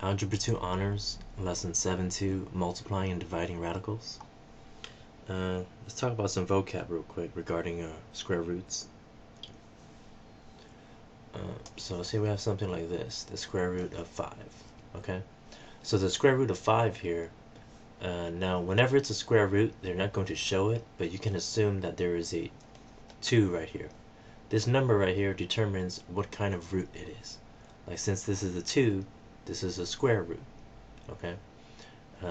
Algebra 2 Honors, Lesson 7-2, Multiplying and Dividing Radicals. Let's talk about some vocab real quick regarding square roots. So say we have something like this, the square root of 5, okay? So the square root of 5 here, now whenever it's a square root, they're not going to show it, but you can assume that there is a 2 right here. This number right here determines what kind of root it is. Like since this is a 2, this is a square root, okay?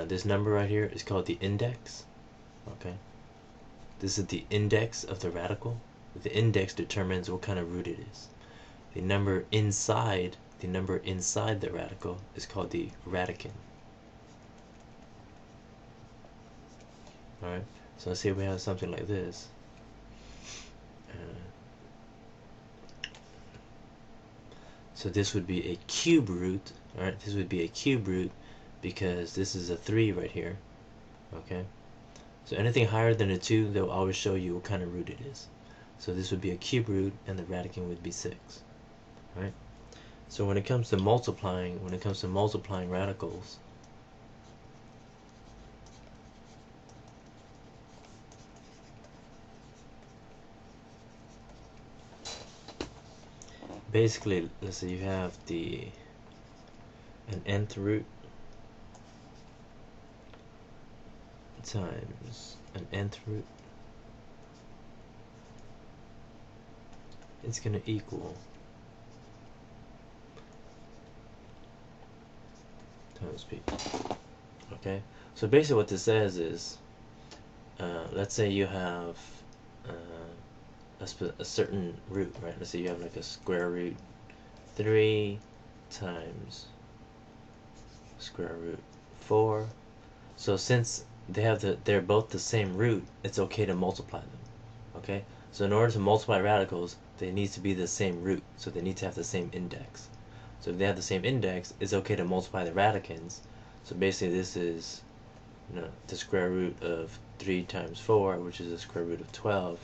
This number right here is called the index, okay? This is the index of the radical. The index determines what kind of root it is. The number inside the radical is called the radicand. Alright, so let's say we have something like this. So this would be a cube root. Alright, this would be a cube root because this is a 3 right here. Okay, so anything higher than a 2, they'll always show you what kind of root it is. So this would be a cube root, and the radicand would be 6. Right? So when it comes to multiplying radicals, basically, let's say you have an nth root times an nth root, it's going to equal times p. Okay, so basically what this says is, let's say you have a certain root, right? Let's say you have like a square root 3 times square root 4. So since they're both the same root, it's okay to multiply them. Okay, so in order to multiply radicals, they need to be the same root, so they need to have the same index. So if they have the same index, it's okay to multiply the radicands. So basically this is, the square root of 3 times 4, which is the square root of 12.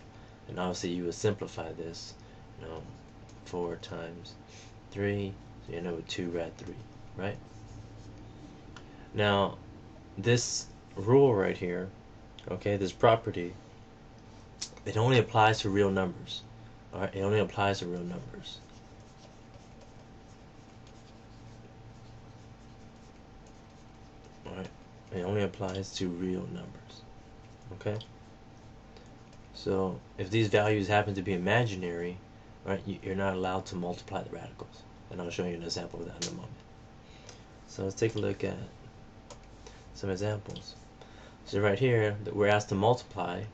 And obviously you would simplify this, 4 times 3, so you end up with 2 rad 3, right? Now this rule right here, okay, this property, it only applies to real numbers. Alright, it only applies to real numbers. Alright, it only applies to real numbers. Okay? So if these values happen to be imaginary, right, you're not allowed to multiply the radicals. And I'll show you an example of that in a moment. So let's take a look at some examples. So right here, we're asked to multiply,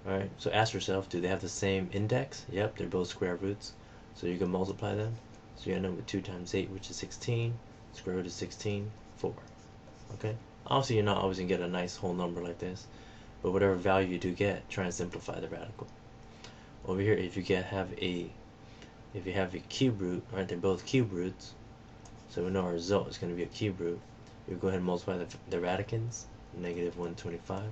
right? So ask yourself, do they have the same index? Yep, they're both square roots. So you can multiply them. So you end up with 2 times 8, which is 16. Square root of 16, 4. Okay? Obviously, you're not always going to get a nice whole number like this. But whatever value you do get, try and simplify the radical. Over here, if you have a cube root, right? They're both cube roots. So we know our result is going to be a cube root. We go ahead and multiply the radicands, negative 125.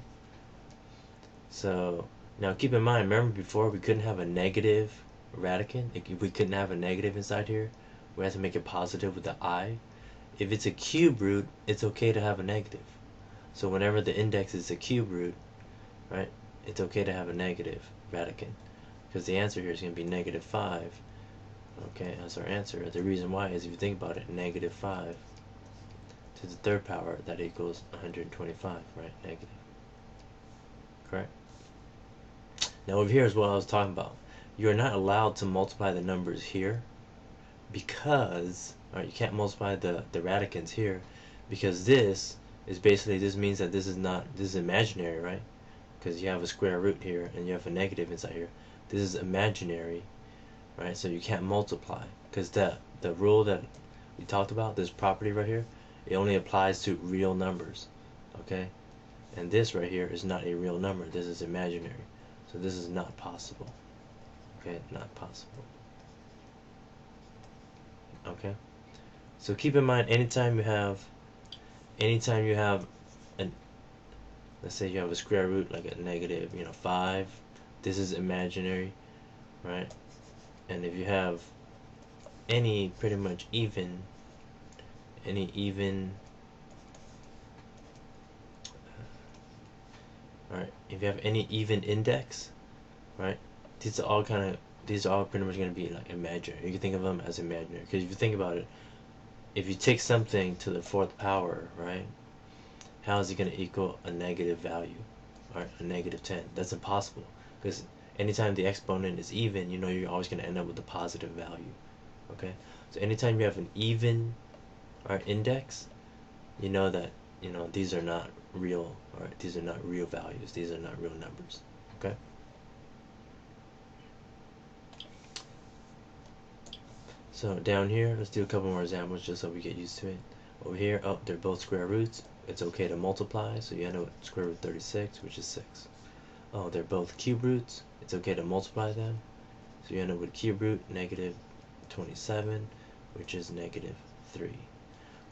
So now keep in mind, remember before we couldn't have a negative radicand? If we couldn't have a negative inside here, we have to make it positive with the I. If it's a cube root, it's okay to have a negative. So whenever the index is a cube root, right, it's okay to have a negative radicand, because the answer here is going to be negative 5. Okay, that's our answer. The reason why is, if you think about it, negative 5 to the third power, that equals 125, right? Negative. Correct? Now over here is what I was talking about. You're not allowed to multiply the numbers here because, you can't multiply the radicands here, because this means that this is imaginary, right? Because you have a square root here and you have a negative inside here. This is imaginary, right? So you can't multiply, because the rule that we talked about, this property right here, it only applies to real numbers. Okay, and this right here is not a real number. This is imaginary, so this is not possible. Okay, not possible. Okay, so keep in mind, anytime you have an, let's say you have a square root like a negative 5, this is imaginary, right? And if you have any pretty much even any even, right? If you have any even index, right? These are all pretty much going to be like imaginary. You can think of them as imaginary, because if you think about it, if you take something to the fourth power, right? How is it going to equal a negative value, right? A negative 10. That's impossible, because anytime the exponent is even, you know you're always going to end up with a positive value. Okay, so anytime you have an even or index, you know that these are not real, or these are not real values. These are not real numbers. Okay. So down here, let's do a couple more examples just so we get used to it. Over here, oh, they're both square roots. It's okay to multiply, so you end up with square root 36, which is 6. Oh, they're both cube roots. It's okay to multiply them, so you end up with cube root negative 27, which is negative 3.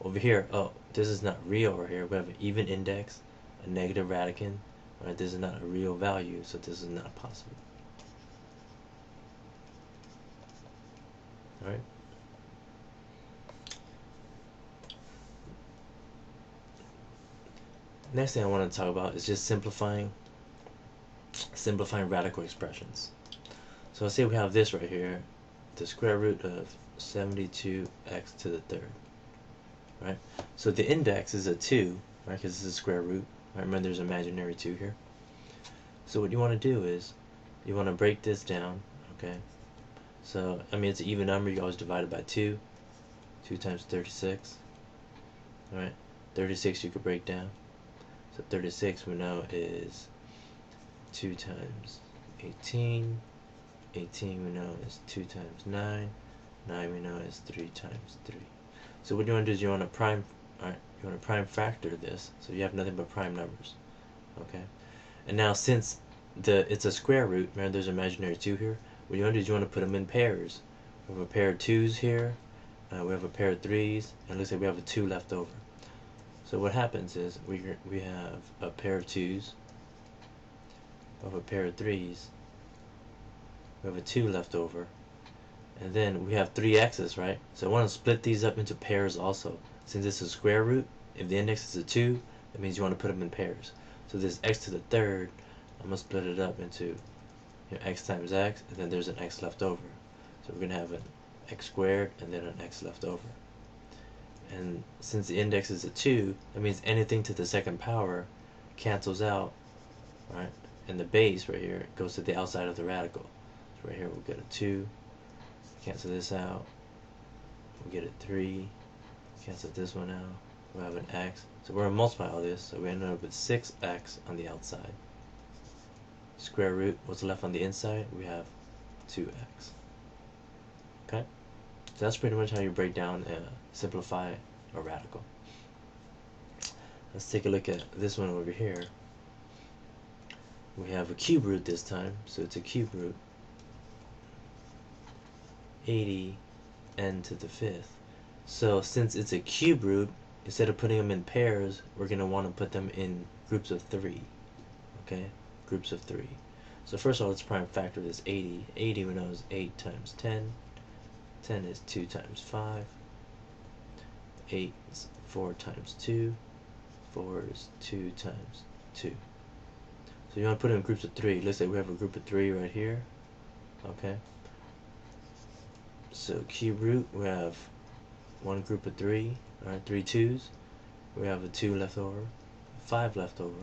Over here, oh, this is not real over here. We have an even index, a negative radicand. Right, this is not a real value, so this is not possible. Alright? Next thing I want to talk about is just simplifying radical expressions. So let's say we have this right here, the square root of 72x to the third. Right? So the index is a 2, right? Because this is a square root. Right? Remember, there's an imaginary 2 here. So what you want to do is you want to break this down. Okay. So I mean, it's an even number. You always divide it by 2. 2 times 36. All right. 36 you could break down. So 36 we know is 2 times 18. 18 we know is 2 times 9. 9 we know is 3 times 3. So what you want to do is you want to prime, alright, you want to prime factor this, so you have nothing but prime numbers. Okay. And now since it's a square root, remember there's an imaginary 2 here. What you want to do is you want to put them in pairs. We have a pair of 2's here, we have a pair of 3's, and it looks like we have a 2 left over. So what happens is we have a pair of 2's, we have a pair of 3's, we have a 2 left over, and then we have 3 x's, right? So I want to split these up into pairs also. Since this is a square root, if the index is a 2, that means you want to put them in pairs. So this x to the third, I'm going to split it up into x times x, and then there's an x left over. So we're going to have an x squared and then an x left over. And since the index is a 2, that means anything to the second power cancels out, right? And the base right here goes to the outside of the radical. So right here we'll get a 2, cancel this out, we'll get a 3, cancel this one out, we'll have an x. So we're going to multiply all this, so we end up with 6x on the outside. Square root, what's left on the inside? We have 2x. Okay? So that's pretty much how you break down, simplify a radical. Let's take a look at this one over here. We have a cube root this time, so it's a cube root. 80 n to the 5th. So since it's a cube root, instead of putting them in pairs, we're going to want to put them in groups of 3. Okay? Groups of 3. So first of all, let's prime factor this 80. 80 we know is 8 times 10. 10 is 2 times 5. 8 is 4 times 2. 4 is 2 times 2. So you want to put it in groups of 3. Let's say we have a group of 3 right here. Okay. So cube root, we have one group of 3. Alright, 3 2's. We have a 2 left over. 5 left over.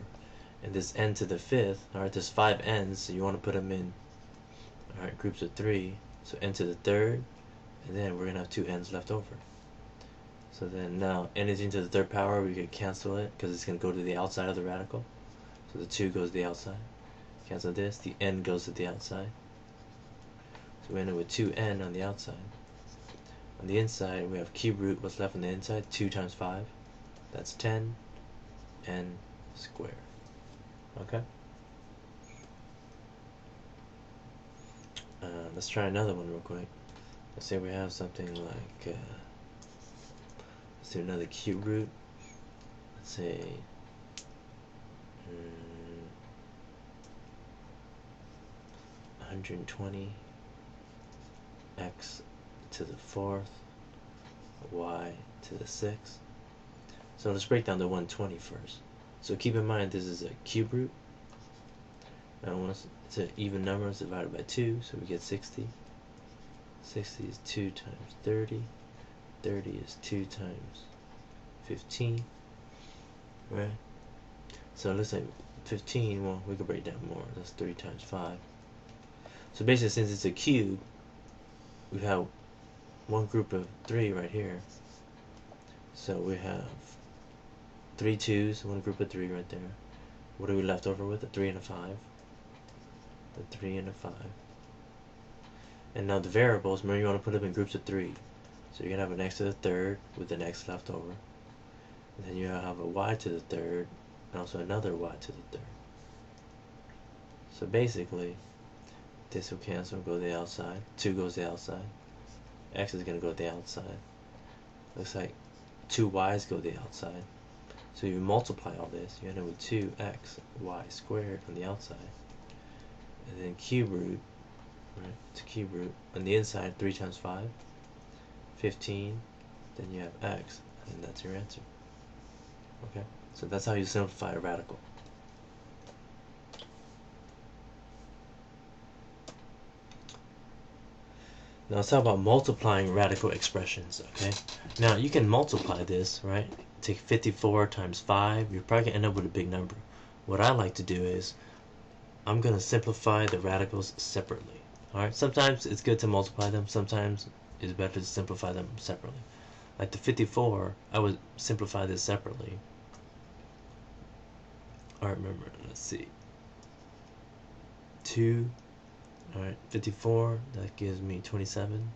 And this n to the 5th, alright, there's 5 n's, so you want to put them in, alright, groups of 3. So n to the 3rd, and then we're going to have 2 n's left over. So then now anything to the 3rd power, we could cancel it because it's going to go to the outside of the radical. So the 2 goes to the outside. Cancel this, the n goes to the outside. So we end up with 2n on the outside. On the inside, we have cube root, what's left on the inside? 2 times 5. That's 10 n squared. Okay. Let's try another one real quick. Let's say we have something like, let's do another cube root. Let's say 120 x to the 4th, y to the 6th. So let's break down the 120 first. So keep in mind this is a cube root. And it's an even number, it's divided by 2, so we get 60. 60 is 2 times 30. 30 is 2 times 15. Right? So it looks like 15, well, we could break down more. That's 3 times 5. So basically, since it's a cube, we have one group of 3 right here. So we have 3 2s, one group of 3 right there. What are we left over with? A 3 and a 5. The 3 and a 5. And now the variables, remember you want to put them in groups of 3. So you're going to have an x to the third with an x left over. And then you have a y to the third, and also another y to the third. So basically, this will cancel, go to the outside. 2 goes to the outside. X is going to go to the outside. Looks like 2 y's go to the outside. So you multiply all this, you end up with 2x y squared on the outside. And then cube root, right? It's a cube root. On the inside, 3 times 5, 15. Then you have x, and that's your answer. Okay? So that's how you simplify a radical. Now let's talk about multiplying radical expressions, okay? Now you can multiply this, right? Take 54 times 5, you're probably gonna end up with a big number. What I like to do is, I'm gonna simplify the radicals separately. Alright, sometimes it's good to multiply them, sometimes it's better to simplify them separately. Like the 54, I would simplify this separately. Alright, remember, let's see. 2, alright, 54, that gives me 27.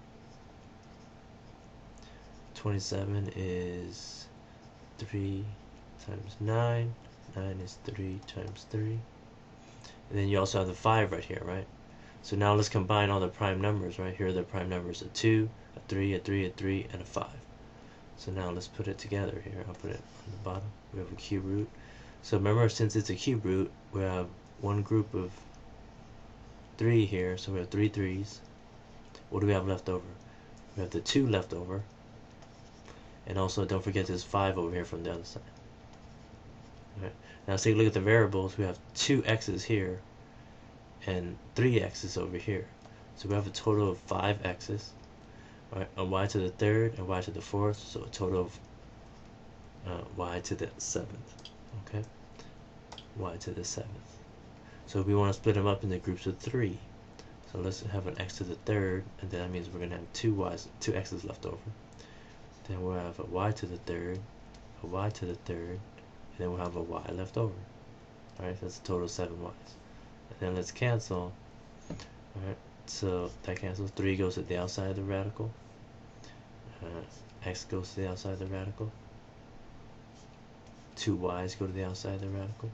27 is 3 times 9. 9 is 3 times 3. And then you also have the 5 right here, right? So now let's combine all the prime numbers, right? Here are the prime numbers, a 2, a 3, a 3, a 3, and a 5. So now let's put it together here. I'll put it on the bottom. We have a cube root. So remember, since it's a cube root, we have one group of 3 here, so we have 3 3s. What do we have left over? We have the 2 left over. And also, don't forget this 5 over here from the other side. Alright. Now let's take a look at the variables. We have 2 x's here and 3 x's over here. So we have a total of 5 x's. Right, a y to the third and y to the fourth, so a total of y to the 7th. Okay, y to the 7th. So we want to split them up into groups of 3. So let's have an x to the third, and then that means we're going to have 2 x's left over. Then we'll have a y to the third, a y to the third, and then we'll have a y left over. Alright, that's a total of 7 y's. And then let's cancel. Alright, so that cancels. 3 goes to the outside of the radical. X goes to the outside of the radical. 2 y's go to the outside of the radical.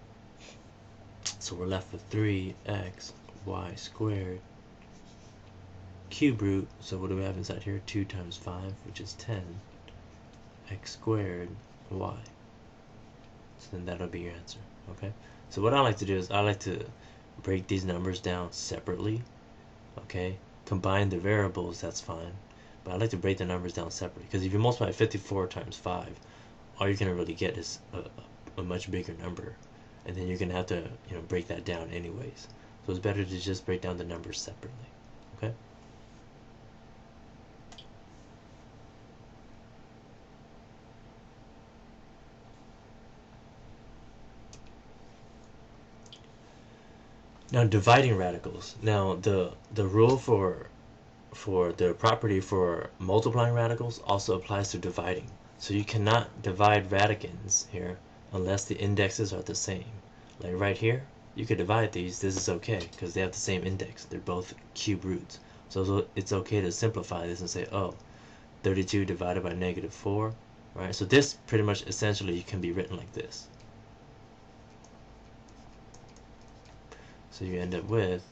So we're left with 3x y squared cube root. So what do we have inside here? 2 times 5, which is 10 x squared y. So then that'll be your answer. Okay. So what I like to do is I like to break these numbers down separately. Okay. Combine the variables, that's fine. But I like to break the numbers down separately, because if you multiply 54 times 5, all you're gonna really get is a much bigger number, and then you're gonna have to break that down anyways. So it's better to just break down the numbers separately. Okay. Now dividing radicals. Now the rule for the property for multiplying radicals also applies to dividing. So you cannot divide radicands here unless the indexes are the same. Like right here, you could divide these. This is okay because they have the same index. They're both cube roots. So it's okay to simplify this and say, oh, 32 divided by -4, right? So this pretty much essentially can be written like this. So you end up with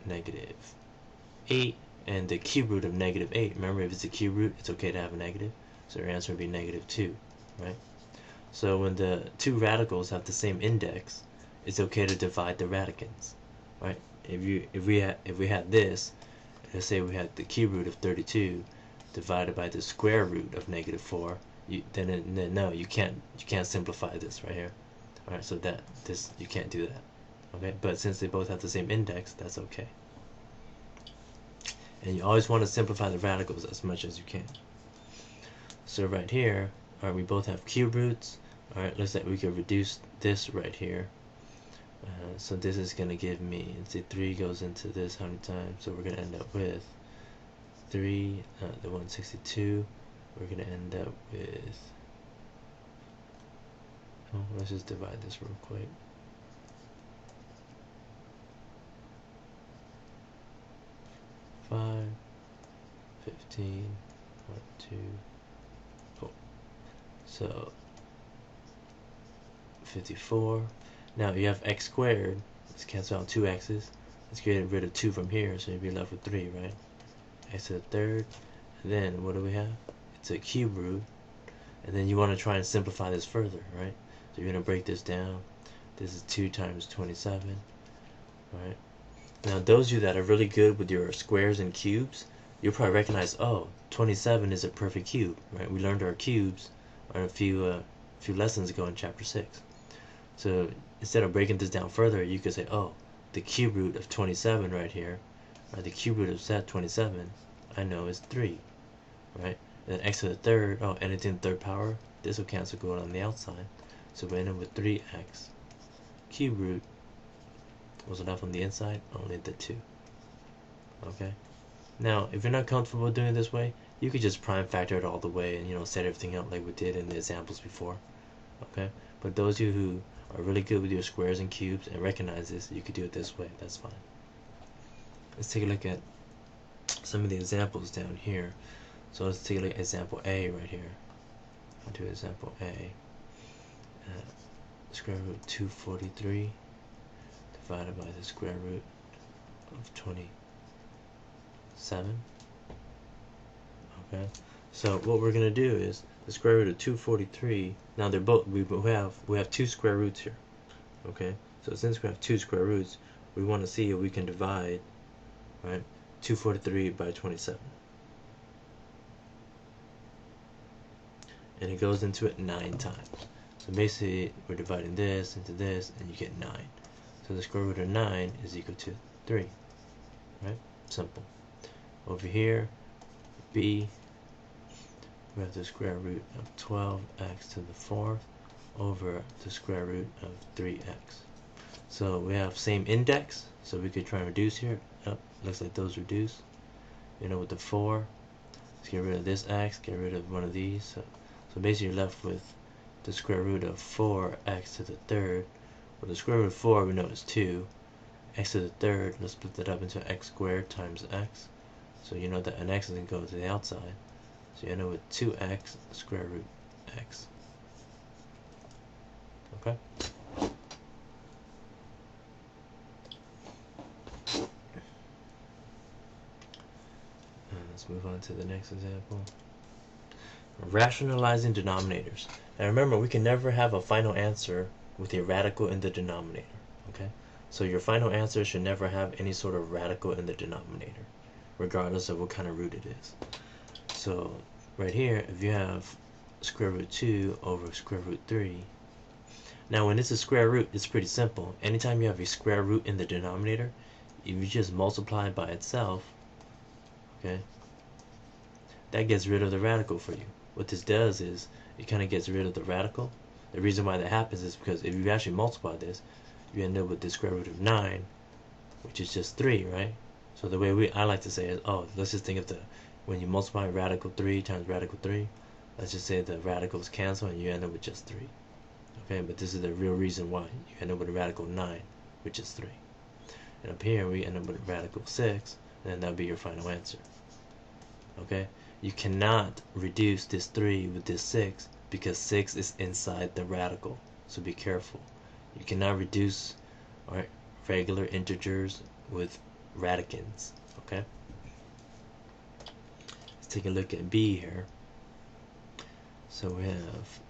-8, and the cube root of -8. Remember, if it's a cube root, it's okay to have a negative. So your answer would be -2, right? So when the two radicals have the same index, it's okay to divide the radicands, right? If we had this, let's say we had the cube root of 32 divided by the square root of -4, then no, you can't simplify this right here. All right, so this you can't do that. Okay, but since they both have the same index, that's okay. And you always want to simplify the radicals as much as you can. So right here, all right, we both have cube roots. All right, looks like we could reduce this right here. So this is going to give me, let's see, 3 goes into this how many times? So we're going to end up with 3, the 162. We're going to end up with, oh, let's just divide this real quick. Five, 15, 1, 2, oh, so 54. Now you have x squared. Let's cancel out 2 x's. Let's get rid of 2 from here, so you'll be left with 3, right? X to the third. And then what do we have? It's a cube root. And then you want to try and simplify this further, right? So you're going to break this down. This is 2 times 27, right? Now those of you that are really good with your squares and cubes, you'll probably recognize, oh, 27 is a perfect cube, right? We learned our cubes a few lessons ago in chapter 6. So instead of breaking this down further, you could say, oh, the cube root of 27 right here, or the cube root of set 27, I know is 3, right? And then x to the third, oh, anything third power, this will cancel going on the outside. So we end up with 3x. Cube root was enough on the inside, only the 2. Okay? Now, if you're not comfortable doing it this way, you could just prime factor it all the way and, you know, set everything up like we did in the examples before. Okay? But those of you who are really good with your squares and cubes and recognize this, you could do it this way. That's fine. Let's take a look at some of the examples down here. So let's take a look at example A right here. I'll do example A. Square root 243 divided by the square root of 27. Okay, so what we're going to do is the square root of 243. Now they're both, we have 2 square roots here. Okay, so since we have 2 square roots, we want to see if we can divide, right, 243 by 27. And it goes into it 9 times. So basically we're dividing this into this and you get 9. So the square root of 9 is equal to 3. Right? Simple. Over here, B, we have the square root of 12x to the 4th over the square root of 3x. So we have same index, so we could try and reduce here. Yep, looks like those reduce. You know, with the 4, let's get rid of this x, get rid of one of these. So basically you're left with the square root of 4x to the third. Well, the square root of 4 we know is 2. X to the third, let's split that up into x squared times x. So you know that an x is going to go to the outside. So you end up with 2x square root x. Okay? Let's move on to the next example. Rationalizing denominators. Now remember, we can never have a final answer with a radical in the denominator. Okay? So your final answer should never have any sort of radical in the denominator, regardless of what kind of root it is. So right here, if you have square root 2 over square root 3, now when it's a square root, it's pretty simple. Anytime you have a square root in the denominator, if you just multiply it by itself, okay, that gets rid of the radical for you. What this does is it kind of gets rid of the radical. The reason why that happens is because if you actually multiply this, you end up with the square root of 9, which is just 3, right? So the way I like to say is, oh, let's just think of when you multiply radical 3 times radical 3, let's just say the radicals cancel and you end up with just 3. Okay, but this is the real reason why. You end up with a radical 9, which is 3. And up here we end up with a radical 6, and that'll be your final answer. Okay? You cannot reduce this 3 with this 6 because 6 is inside the radical. So be careful. You cannot reduce regular integers with radicands. Okay? Let's take a look at B here. So we have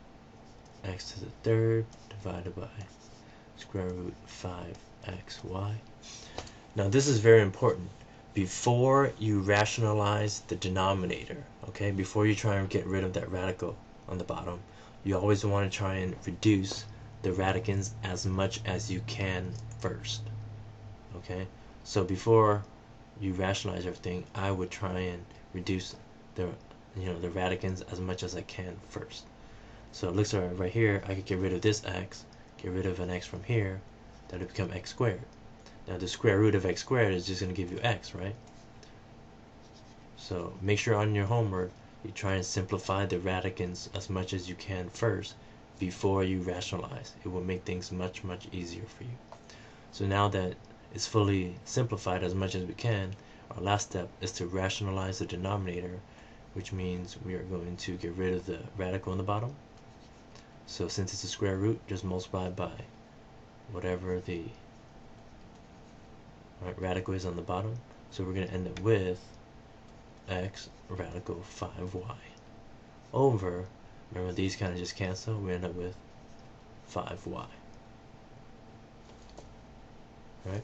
x to the third divided by square root 5xy. Now this is very important. Before you rationalize the denominator, okay, before you try and get rid of that radical, on the bottom, you always want to try and reduce the radicals as much as you can first. Okay, so before you rationalize everything, I would try and reduce the the radicals as much as I can first. So it looks like right here I could get rid of this x, get rid of an x from here, that would become x squared. Now the square root of x squared is just going to give you x, right? So make sure on your homework you try and simplify the radicals as much as you can first before you rationalize. It will make things much easier for you. So now that it's fully simplified as much as we can, our last step is to rationalize the denominator, which means we are going to get rid of the radical in the bottom. So since it's a square root, just multiply by whatever the radical is on the bottom. So we're going to end up with x radical 5y over, remember these kind of just cancel, we end up with 5y. Right?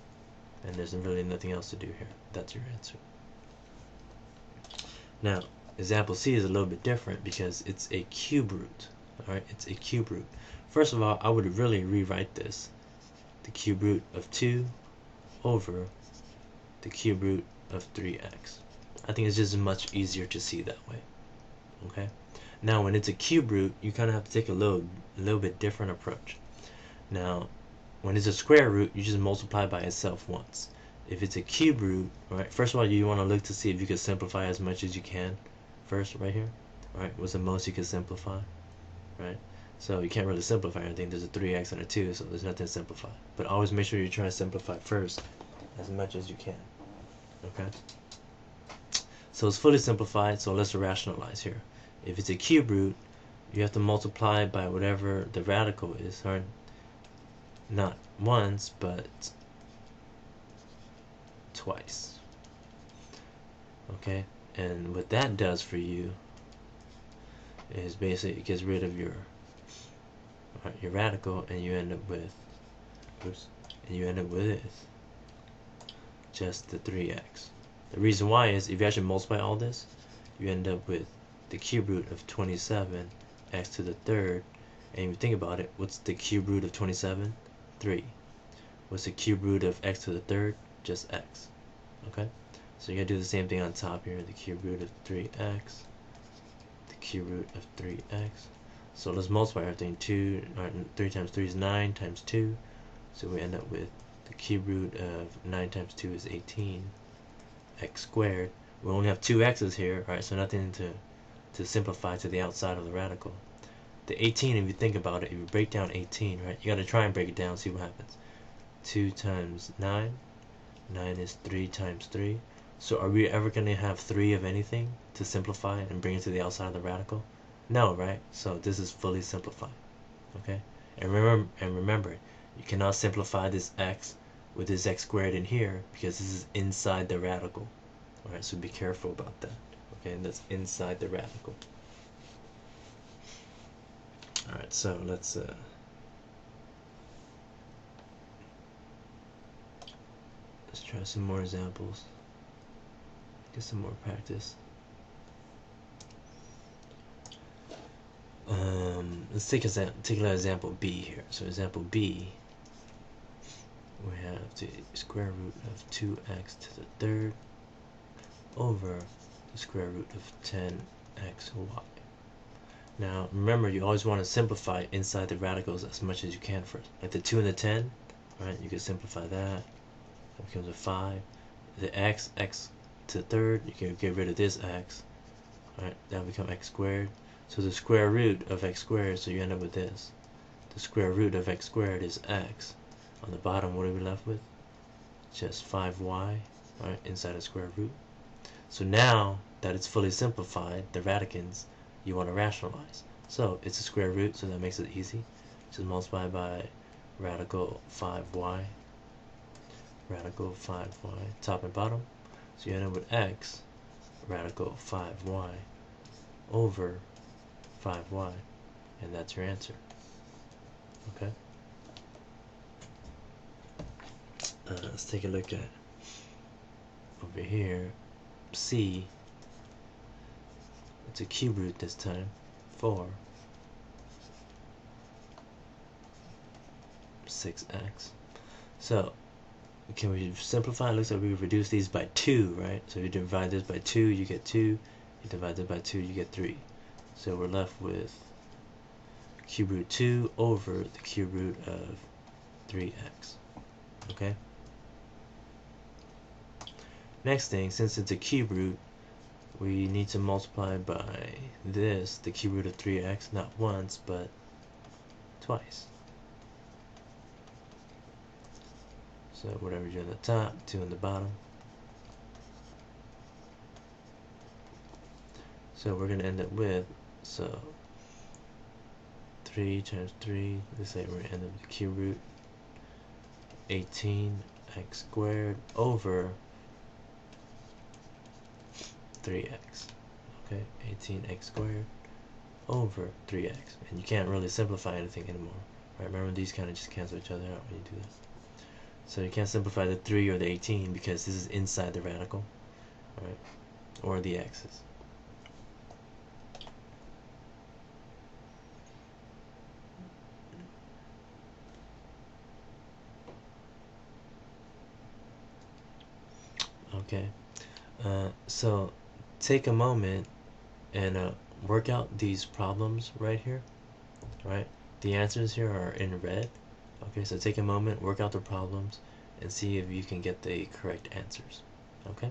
And there's really nothing else to do here. That's your answer. Now, example C is a little bit different because it's a cube root. Alright, it's a cube root. First of all, I would really rewrite this. The cube root of 2 over the cube root of 3x. I think it's just much easier to see that way. Okay? Now, when it's a cube root, you kind of have to take a little bit different approach. Now, when it's a square root, you just multiply by itself once. If it's a cube root, right, first of all, you want to look to see if you can simplify as much as you can first, right here. Right? What's the most you can simplify? Right? So you can't really simplify anything. There's a 3x and a 2, so there's nothing to simplify. But always make sure you try to simplify first as much as you can. Okay? So it's fully simplified, so let's rationalize here. If it's a cube root, you have to multiply by whatever the radical is, right? Not once, but twice. Okay? And what that does for you is basically it gets rid of your radical, and you end up with this, just the 3x. The reason why is if you actually multiply all this, you end up with the cube root of 27 x to the third. And if you think about it, what's the cube root of 27? 3. What's the cube root of x to the third? Just x. Okay? So you gotta do the same thing on top here. The cube root of 3x, the cube root of 3x. So let's multiply everything. 3 times 3 is 9 times 2. So we end up with the cube root of 9 times 2 is 18 x squared. We only have 2 x's here, right? So nothing to simplify to the outside of the radical. The 18, if you think about it, if you break down 18, right? You got to try and break it down, see what happens. 2 times 9. 9 is 3 times 3. So are we ever going to have 3 of anything to simplify and bring it to the outside of the radical? No, right? So this is fully simplified. Okay? And remember, you cannot simplify this x with this x squared in here because this is inside the radical. Alright, so be careful about that. Okay, and that's inside the radical. Alright, so let's try some more examples. Get some more practice. Let's take another example B here. So example B, we have the square root of 2x to the third over the square root of 10xy. Now remember, you always want to simplify inside the radicals as much as you can first. Like the 2 and the 10, right? You can simplify that. That becomes a 5. The x to the third, you can get rid of this x. Right? That will become x squared. So the square root of x squared, so you end up with this. The square root of x squared is x. On the bottom, what are we left with? Just 5y, right, inside a square root. So now that it's fully simplified, the radicals, you want to rationalize. So it's a square root, so that makes it easy. Just multiply by radical 5y. Radical 5y, top and bottom. So you end up with x radical 5y over 5y, and that's your answer. Okay? Let's take a look at over here. C, it's a cube root this time, 4. 6x. So can we simplify? It looks like we reduce these by 2, right? So you divide this by 2, you get 2. You divide this by 2, you get 3. So we're left with cube root 2 over the cube root of 3x. Okay? Next thing, since it's a cube root, we need to multiply by this, the cube root of 3x, not once, but twice. So whatever you do on the top, 2 on the bottom. So we're going to end up with, so 3 times 3, let's say we're going to end up with the cube root 18x squared over 3x. Okay, 18x squared over 3x. And you can't really simplify anything anymore. Right? Remember, these kind of just cancel each other out when you do this. So you can't simplify the 3 or the 18 because this is inside the radical, right? Or the x's. Okay, so take a moment and work out these problems right here, right? The answers here are in red. Okay, so take a moment, work out the problems, and see if you can get the correct answers. Okay?